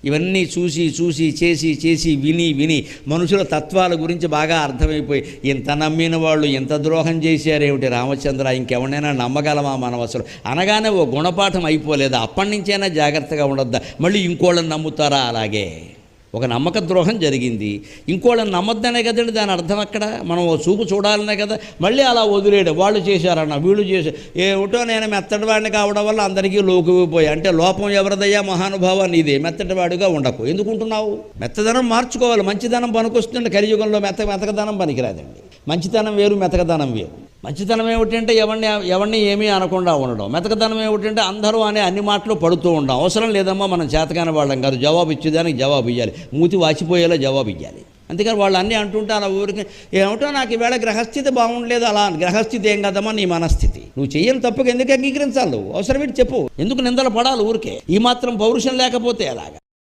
ఇవన్నీ చూసి చూసి చేసి చేసి విని మనుషుల తత్వాల గురించి బాగా అర్థమైపోయి ఇంత నమ్మిన వాళ్ళు ఇంత ద్రోహం చేశారేమిటి రామచంద్ర, ఇంకెవరైనా నమ్మగలమా మనం అసలు అనగానే ఓ గుణపాఠం అయిపోలేదా? అప్పటి నుంచైనా జాగ్రత్తగా ఉండొద్దా? మళ్ళీ ఇంకోళ్ళని నమ్ముతారా? అలాగే ఒక నమ్మక ద్రోహం జరిగింది, ఇంకోళ్ళని నమ్మొద్దనే కదండి దాని అర్థం. అక్కడ మనం ఓ చూపు చూడాలనే కదా. మళ్ళీ అలా వదిలేయడం, వాళ్ళు చేశారన్న వీళ్ళు చేశారు, ఏమిటో నేను మెత్తటివాడిని కావడం వల్ల అందరికీ లోకుపోయి. అంటే లోపం ఎవరిదయ్యా మహానుభావ? నీదే. మెత్తటివాడిగా ఉండకు. ఎందుకుంటున్నావు? మెత్తదనం మార్చుకోవాలి. మంచిదనం పనికొస్తుంది. కలియుగంలో మెతకదనం పనికిరాదండి. మంచితనం వేరు, మెతకదనం వేరు. మంచితనం ఏమిటంటే ఎవరిని ఏమీ అనకుండా ఉండడం. మెతకదనం ఏమిటంటే అందరూ అనే అన్ని మాటలు పడుతూ ఉండడం. అవసరం లేదమ్మా, మనం చేతకాని వాళ్ళం కాదు. జవాబు ఇచ్చేదానికి జవాబు ఇవ్వాలి, మూతి వాచిపోయేలా జవాబు ఇవ్వాలి. అందుకని వాళ్ళు అన్నీ అంటుంటే అలా ఊరికి ఏమిటో నాకు ఈవేళ గ్రహస్థితి బాగుండలేదు. అలా గ్రహస్థితి ఏం కదమ్మా, నీ మనస్థితి. నువ్వు చెయ్యని తప్పుకు ఎందుకు అంగీకరించాలి? అవసరమేంటి చెప్పు. ఎందుకు నిందలు పడాలి ఊరికే? ఈ మాత్రం పౌరుషం లేకపోతే ఎలాగా?